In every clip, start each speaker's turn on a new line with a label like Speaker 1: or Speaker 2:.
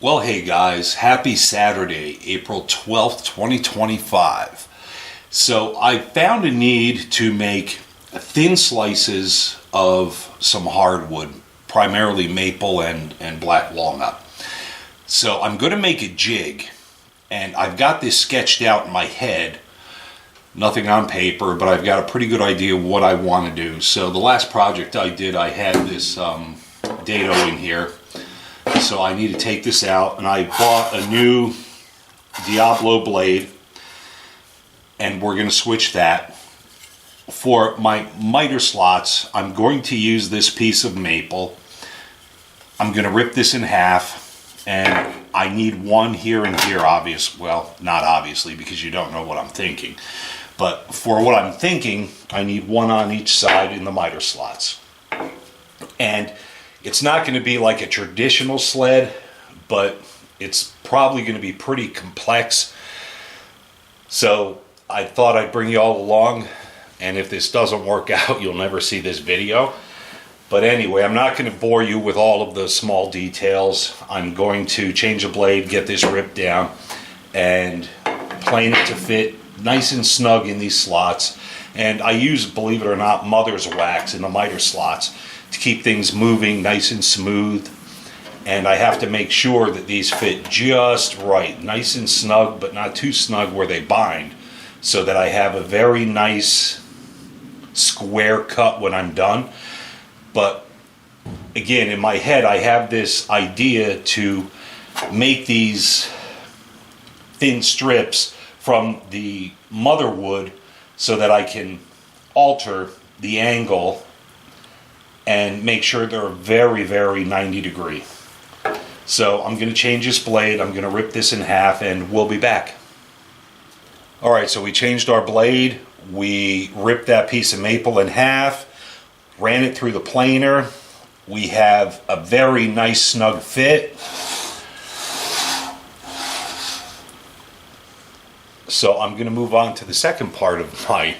Speaker 1: Well, hey guys, happy Saturday, April 12th, 2025. So I found a need to make thin slices of some hardwood, primarily maple and black walnut. So I'm going to make a jig, and I've got this sketched out in my head, nothing on paper, but I've got a pretty good idea of what I want to do. So the last project I did, I had this dado in here. So I need to take this out, and I bought a new Diablo blade, and we're going to switch that. For my miter slots, I'm going to use this piece of maple. I'm going to rip this in half, and I need one here and here, well, not obviously, because you don't know what I'm thinking. But for what I'm thinking, I need one on each side in the miter slots. And it's not going to be like a traditional sled, but it's probably going to be pretty complex. So I thought I'd bring you all along, and if this doesn't work out, you'll never see this video. But anyway, I'm not going to bore you with all of the small details. I'm going to change the blade, get this ripped down, and plane it to fit nice and snug in these slots. And I use, believe it or not, mother's wax in the miter slots to keep things moving nice and smooth. And I have to make sure that these fit just right, nice and snug, but not too snug where they bind, so that I have a very nice square cut when I'm done. But again, in my head, I have this idea to make these thin strips from the mother wood so that I can alter the angle and make sure they're very, very 90 degree. So I'm going to change this blade, I'm going to rip this in half, and we'll be back. Alright, so we changed our blade, we ripped that piece of maple in half, ran it through the planer. We have a very nice snug fit. So I'm going to move on to the second part of my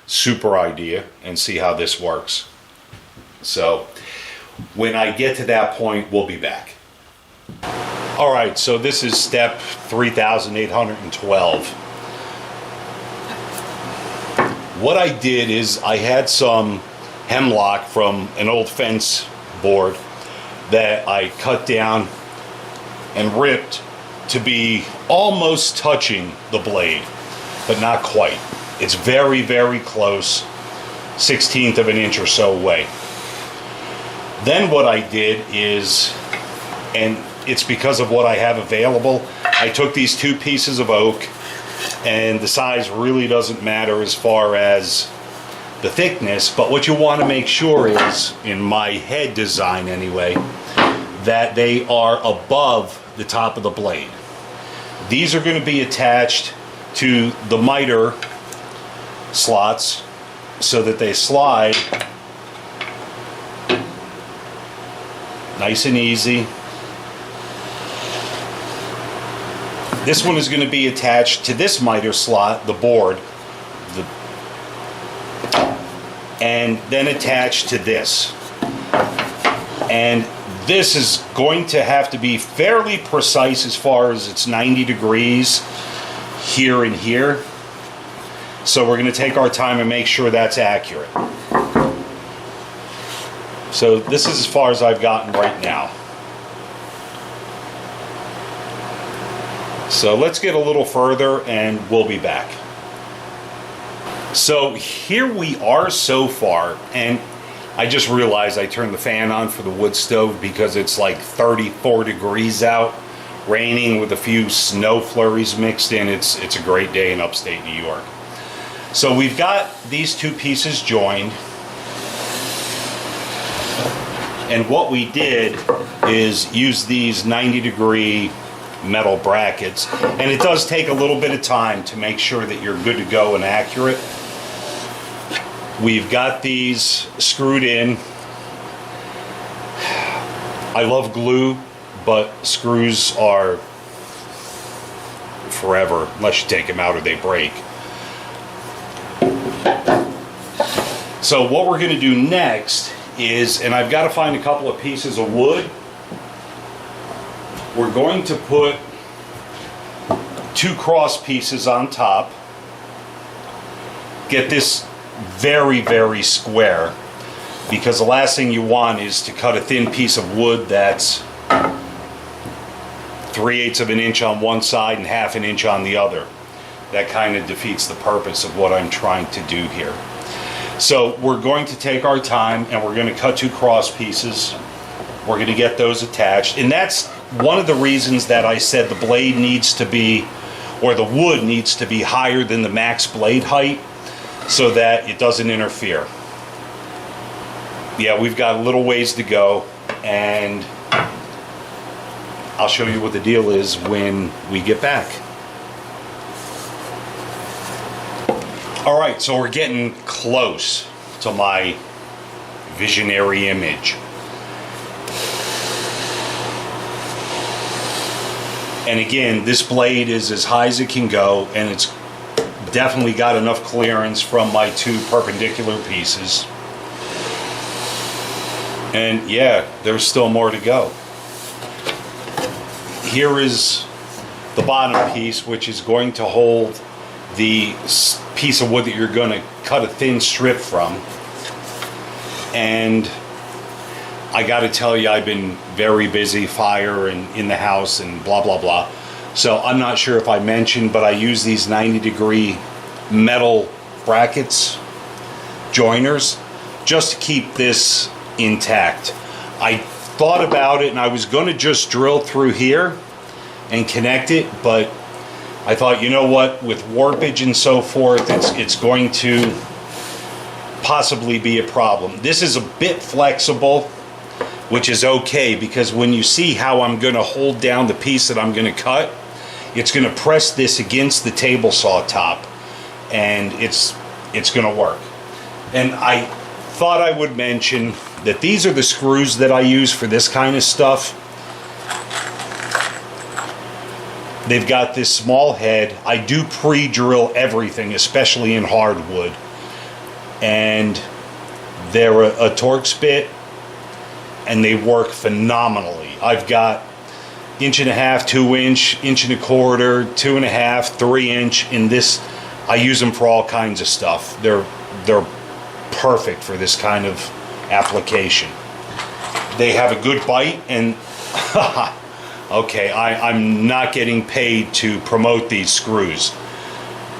Speaker 1: super idea and see how this works. So when I get to that point, we'll be back. Alright, so this is step 3812. What I did is I had some hemlock from an old fence board that I cut down and ripped to be almost touching the blade, but not quite. It's very, very close, 1/16 of an inch or so away. Then what I did is, and it's because of what I have available, I took these two pieces of oak, and the size really doesn't matter as far as the thickness, but what you want to make sure is, in my head design anyway, that they are above the top of the blade. These are going to be attached to the miter slots so that they slide nice and easy. This one is going to be attached to this miter slot, the board, and then attached to this. And this is going to have to be fairly precise as far as it's 90 degrees here and here. So we're going to take our time and make sure that's accurate. So this is as far as I've gotten right now. So let's get a little further and we'll be back. So here we are so far, and I just realized I turned the fan on for the wood stove because it's like 34 degrees out, raining with a few snow flurries mixed in. It's a great day in upstate New York. So we've got these two pieces joined, and what we did is use these 90-degree metal brackets, and it does take a little bit of time to make sure that you're good to go and accurate. We've got these screwed in. I love glue, but screws are forever unless you take them out or they break. So what we're going to do next is, and I've got to find a couple of pieces of wood we're going to put 2 cross pieces on top. Get this very, very square, because the last thing you want is to cut a thin piece of wood that's 3/8 of an inch on one side and 1/2 an inch on the other. That kind of defeats the purpose of what I'm trying to do here. So we're going to take our time and we're going to cut 2 cross pieces. We're going to get those attached, and that's one of the reasons that I said the blade needs to be, or the wood needs to be higher than the max blade height, so that it doesn't interfere. Yeah, we've got a little ways to go, and I'll show you what the deal is when we get back. All right, so we're getting close to my visionary image. And again, this blade is as high as it can go, and it's definitely got enough clearance from my 2 perpendicular pieces. And yeah, there's still more to go. Here is the bottom piece, which is going to hold the piece of wood that you're going to cut a thin strip from. And I got to tell you, I've been very busy, fire and in the house and blah, blah, blah. So I'm not sure if I mentioned, but I use these 90-degree metal brackets, joiners, just to keep this intact. I thought about it and I was going to just drill through here and connect it, but I thought, you know what, with warpage and so forth, it's going to possibly be a problem. This is a bit flexible, which is okay, because when you see how I'm going to hold down the piece that I'm going to cut, it's going to press this against the table saw top, and it's going to work. And I thought I would mention that these are the screws that I use for this kind of stuff. They've got this small head. I do pre-drill everything, especially in hardwood, and they're a Torx bit, and they work phenomenally. I've got 1.5 inch, 2 inch, 1.25 inch, 2.5, 3 inch in this. I use them for all kinds of stuff. They're perfect for this kind of application. They have a good bite, and okay, I'm not getting paid to promote these screws.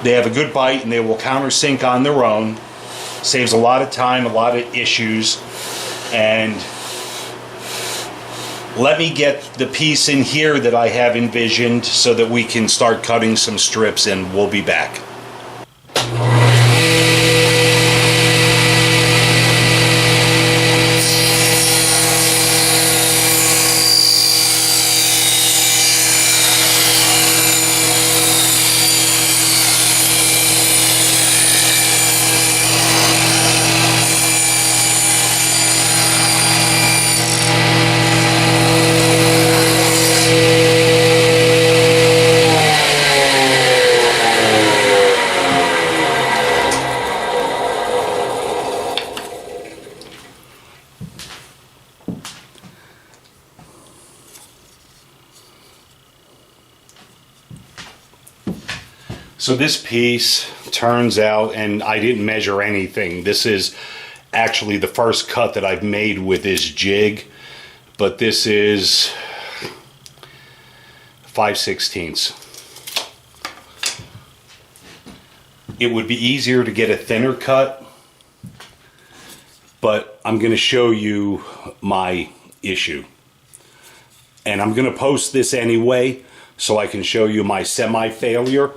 Speaker 1: They have a good bite and they will countersink on their own. Saves a lot of time, a lot of issues. And let me get the piece in here that I have envisioned so that we can start cutting some strips, and we'll be back. So this piece turns out, and I didn't measure anything, this is actually the first cut that I've made with this jig, but this is 5/16. It would be easier to get a thinner cut, but I'm going to show you my issue. And I'm going to post this anyway so I can show you my semi-failure.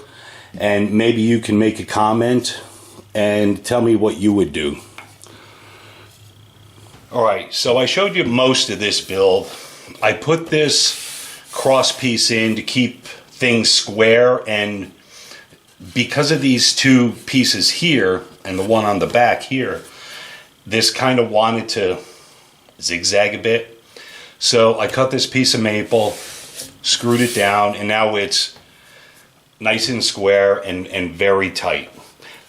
Speaker 1: And maybe you can make a comment and tell me what you would do. Alright, so I showed you most of this build. I put this cross piece in to keep things square, and because of these 2 pieces here and the one on the back here, this kind of wanted to zigzag a bit. So I cut this piece of maple, screwed it down, and now it's nice and square and very tight.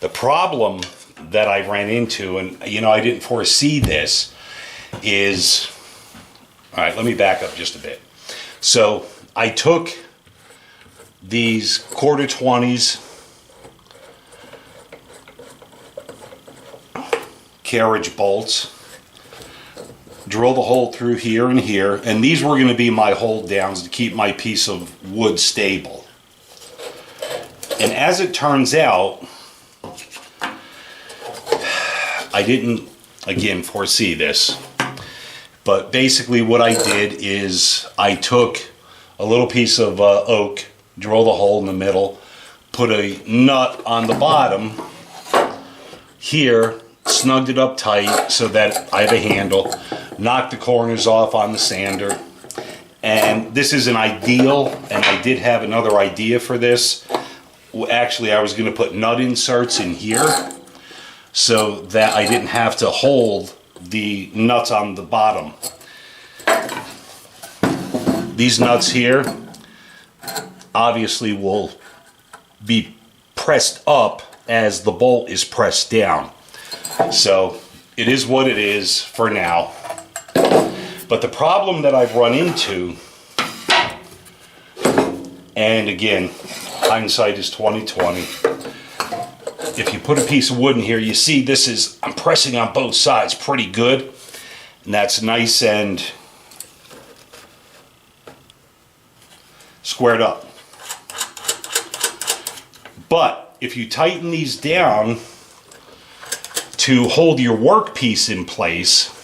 Speaker 1: The problem that I ran into, and you know, I didn't foresee this, is, all right, let me back up just a bit. So I took these quarter 20s carriage bolts, drill the hole through here and here, and these were going to be my hold downs to keep my piece of wood stable. And as it turns out, I didn't, again, foresee this, but basically what I did is I took a little piece of oak, drilled a hole in the middle, put a nut on the bottom here, snugged it up tight so that I have a handle, knocked the corners off on the sander, and this is an ideal, and I did have another idea for this. Actually, I was going to put nut inserts in here so that I didn't have to hold the nuts on the bottom. These nuts here obviously will be pressed up as the bolt is pressed down. So it is what it is for now. But the problem that I've run into, and again, hindsight is 20/20. If you put a piece of wood in here, you see this is, I'm pressing on both sides pretty good. And that's nice and squared up. But if you tighten these down to hold your workpiece in place,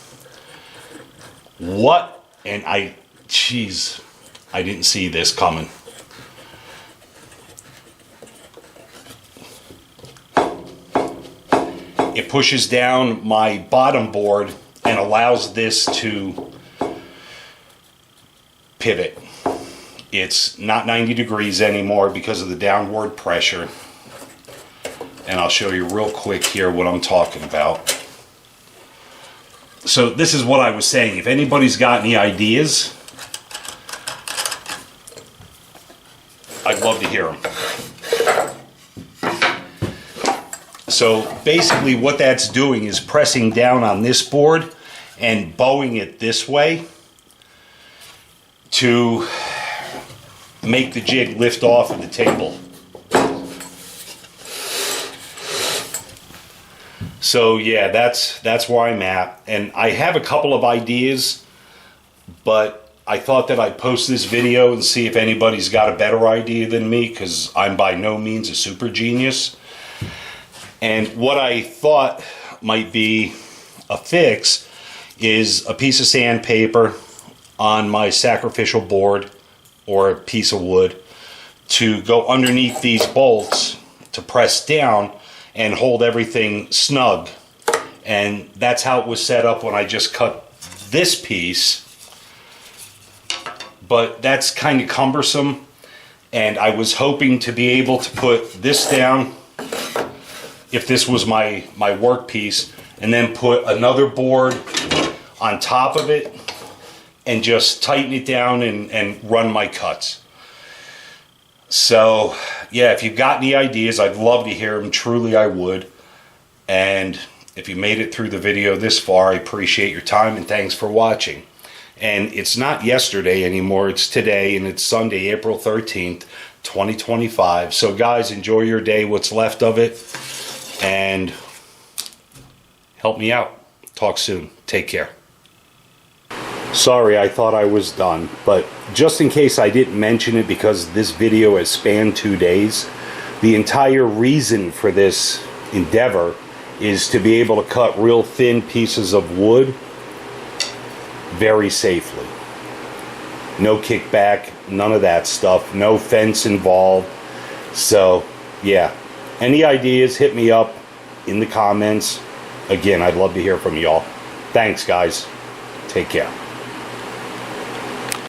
Speaker 1: geez, I didn't see this coming. It pushes down my bottom board and allows this to pivot. It's not 90 degrees anymore because of the downward pressure. And I'll show you real quick here what I'm talking about. So this is what I was saying. If anybody's got any ideas, I'd love to hear them. So basically what that's doing is pressing down on this board and bowing it this way to make the jig lift off of the table. So yeah, that's where I'm at. And I have a couple of ideas, but I thought that I'd post this video and see if anybody's got a better idea than me, because I'm by no means a super genius. And what I thought might be a fix is a piece of sandpaper on my sacrificial board or a piece of wood to go underneath these bolts to press down and hold everything snug. And that's how it was set up when I just cut this piece. But that's kind of cumbersome, and I was hoping to be able to put this down if this was my work piece, and then put another board on top of it and just tighten it down and run my cuts. So yeah, if you've got any ideas, I'd love to hear them. Truly, I would. And if you made it through the video this far, I appreciate your time and thanks for watching. And it's not yesterday anymore, it's today, and it's Sunday, April 13th, 2025. So guys, enjoy your day, what's left of it, and help me out. Talk soon. Take care. Sorry, I thought I was done, but just in case I didn't mention it, because this video has spanned 2 days, the entire reason for this endeavor is to be able to cut real thin pieces of wood very safely. No kickback, none of that stuff, no fence involved. So yeah, any ideas, hit me up in the comments. Again, I'd love to hear from y'all. Thanks guys, take care.